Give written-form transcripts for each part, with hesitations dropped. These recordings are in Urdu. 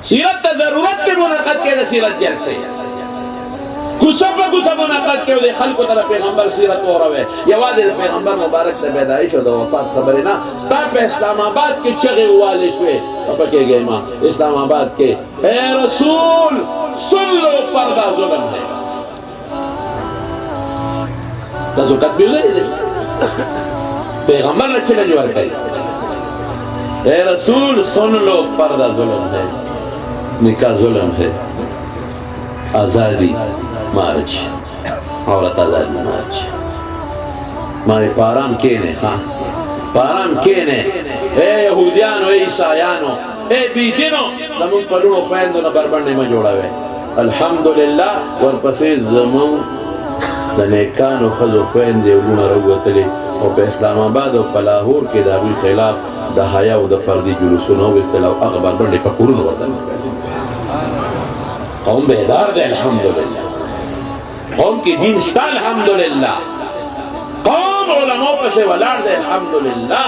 سیرت ته ضرورت دی منعقد کې د سیرت جلسه کوڅه په کوڅه منعقد کې د خلکو ته پیغمبر سیرت اوروي یوازې د پیغمبر مبارک د پیدایش او د وفات خبرې نه ستا په اسلام آباد کې چغې ووالې شوې په کېږي ما اسلام آباد کې اے رسول سن لو پردہ ظلم ہے دا زکات بیل دی پیغمبر نے چیلنج ورکړي اے رسول سن لو پردہ ظلم ہے نکاح ظلم ہے آزادی مارج عورت آزادی مارج مارے پارام کینے خان پارام کینے اے یہودیانو اے عیسائیانو اے بیدینو زمون پلونو خویندو نا بربنڈے میں جوڑا ہوئے الحمدللہ ورپسی زمون دا نیکانو خزو خویندے اولونا روتلی او پہ اسلام آباد او پلاہور کے داوی خلاف دا حیا او دا پردی جلوسونو استلاو اغبر بربنڈے پا قرون وردن قوم بیدار دے الحمدللہ قوم کی دین شتا الحمدللہ قوم علماء پسے ولار دے الحمدللہ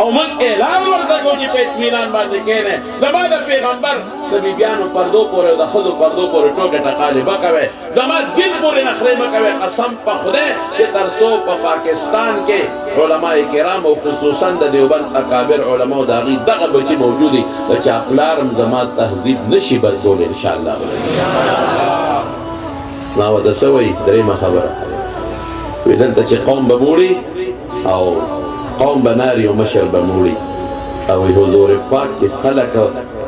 او من اعلان وردگو جی پہ اتمینان باندے کہنے زمان دا پیغمبر دا بیبیانو پردو پورے دا خدو پردو پورے ٹوکے ٹکالے بکوے زمان دن پورے نخرے بکوے قسم پا خودے کہ ترسو پا پاکستان کے علماء کرام و خصوصاً دا دیوبند اکابر علماء دا غی دغا بچی موجودی دا چاپلارم زمان تحذیب نشی بزول انشاءاللہ ناو دا سوئی دریم خبر ویدلتا چی قوم بموری او قوم بناری و مشر بموری او حضور پاک چیز خلق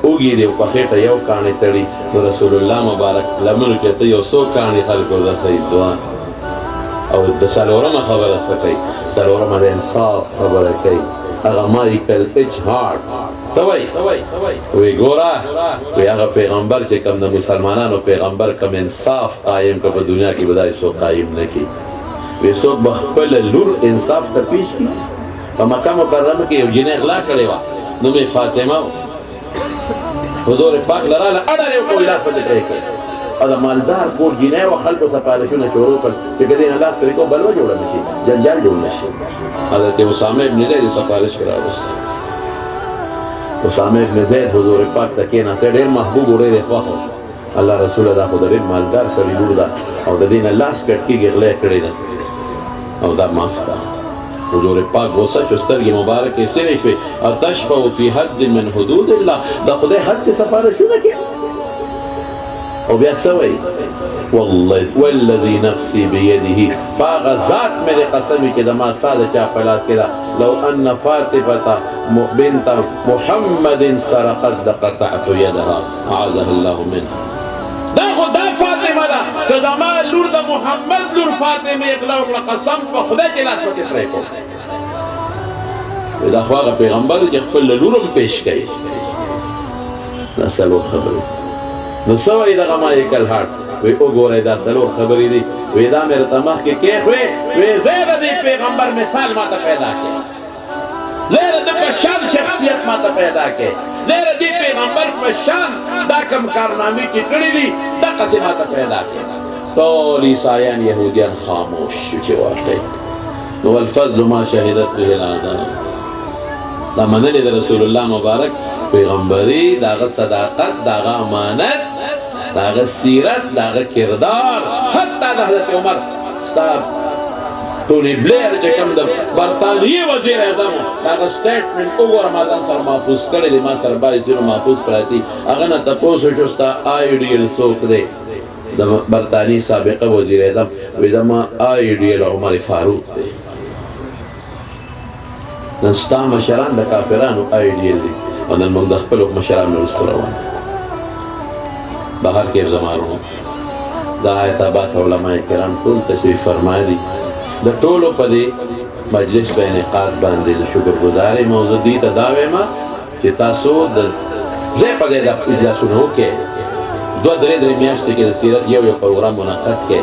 اوگی دیو پخیٹا یو کانی تڑی تو رسول اللہ مبارک لمنو کہتا یو سو کانی خلق و سید دوان او دا سالورم خبر سکی سالورم دا انصاف خبر کئی اغماری کل اجہار سوئی وی گورا وی اغا پیغمبر چی کم دا مسلمانانو پیغمبر کم انصاف قائم کم دنیا کی بدای سو قائم نکی وی سوک بخپل لور انصاف تا پیش کی پا مکہ مکرم کی یو جنہ اغلا کرے وا نمی فاطمہ حضور پاک لرالا اڑا کو علاج پتے کرے کے اور مالدار کو جنہ و خلق و سپارشون شروع کر چکدین اللہ طریقوں بلو جوڑا نشی جنجال جوڑ نشی حضرت اسامہ ابن زید سپارش کرا بس اسامہ ابن زید حضور پاک تکینا سے دیر محبوب اور دیر خواہ اللہ رسول دا خود دیر مالدار سری لور دا اور دین اللہ سکٹ کی گرلے کڑی دا او دا معاف دا حضور پاک غصہ شستر کی مبارک اسے شوی اتشفع فی حد من حدود اللہ دا خدای حد کی سفارشو نکی او بیا سوئی والذی نفسی بیدہی باغ ذات میرے قسمی کے دما سادہ چاہ پلاس کے دا لو ان فاطفة بنت محمد سرقت قطعت یدها اعاذہ اللہ منہ دا خدا فاطمہ دا کہ زمان لور دا محمد لور فاطمہ اقلاو قسم پا خدا کے لاس پکت رہے کو دا خواہ پیغمبر جخپل لورم پیش کئی دا سلور خبری نسوئی دا غمائی کل ہاٹ وی او گو رہی دا سلور خبری دی وی دا میرے تمخ کے کیخ وی زیر دی پیغمبر مثال ماتا پیدا کے زیر دی پشان شخصیت ماتا پیدا کے زیر دی پیغمبر پشان دا کم کارنامی کی کڑی دی دا قسماتا پیدا کے طول عیسائیان یہودیان خاموش چوچے واقعی نو الفضل ما شہدت به الادان دا منلی دا رسول اللہ مبارک پیغمبری داغا صداقت داغا امانت داغا سیرت داغا کردار حتی دا حضرت عمر ستاب ٹونی بلیر چکم دا برطانوی وزیر اعظم داغا سٹیٹمنٹ اوور مادان سر محفوظ کرے دی ما سر باری سیرو محفوظ پراتی اغنا تپوسو شستا آئیڈیل سوک دے دا برطانی سابقہ وزیر اعظم ویدہ ما آئیڈیل عمر فاروق دے نستا مشران دا کافرانو آئیڈیل دی ونن من دخپلو مشران نرسکو روان بہر کے زمانوں دا آیتابات علماء کرام طول تشریف فرمائے دی دا طولو پا دی مجلس پہ انعقاد باندے دا شکر گزارے موضوع دیتا داوے ما چی تاسو دا زی پا گئے دا اجلاسونو کے دو درے میاشتے کے دا سیرت یو پروگرام منعقد کے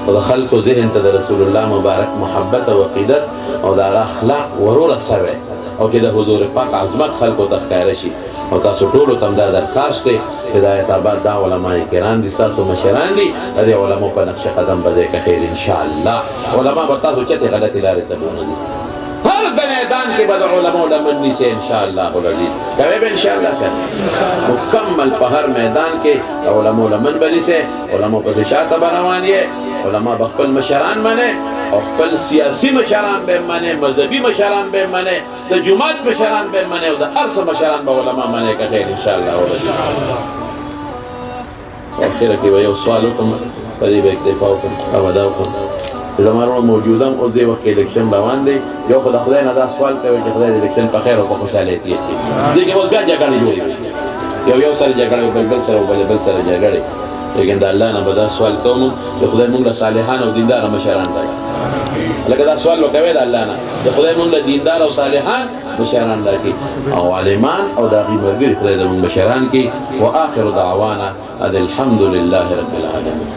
اور دا خلق و ذہن تا دا رسول اللہ مبارک محبت و عقیدت اور دا اخلاق ورول سوے اور کہ دا حضور پاک عظمت خلق و تخکارشی اور تاسو ٹولو تم دا درخواست دے ہدایت آباد دا علماء کرام دی تاسو مشران دی ادھے علماء پا نقش قدم بدے کا خیر انشاءاللہ علماء با تاسو چتے غلط لارے تبون دی ہر زنے دا میدان کې به د علماء لمن نیسئ انشاءالله العزیز. کوئ به انشاءالله کنه مکمل په هر میدان کې د علماء لمن به نیسئ. علماء پسې شاته به روان یې. علماء به خپل مشران منئ او خپل سیاسي مشران به منئ، مذهبي مشران به منئ، د جماعت مشران به منئ او د هر څه مشران به علماء منئ که خیر انشاءالله العزیز. او اخره کې به یو سوال وکړم، په دې به اکتفا وکړم او ادا وکړم. زمانو موجوده هم اوس دې وخت کې الیکشن روان دی. یو خو د خدای نه دا سوال کوي چې خدای د الیکشن په خیر او په خوشحالۍ تېر کړي. دې کې اوس بیا جګړې جوړې شي، یو سره جګړې او بل سره بل سره جګړې. لیکن د الله نه به دا سوال کوم چې خدای موږ له صالحان او دینداره مشران راکړي. لکه دا سوال وکوي د الله نه چې خدای موږ له دیندار او صالحان مشران راکړي او عالمان او د هغوی ملګري خدای زموږ مشران کړي. واخر دعوانا ان الحمد لله رب العالمین.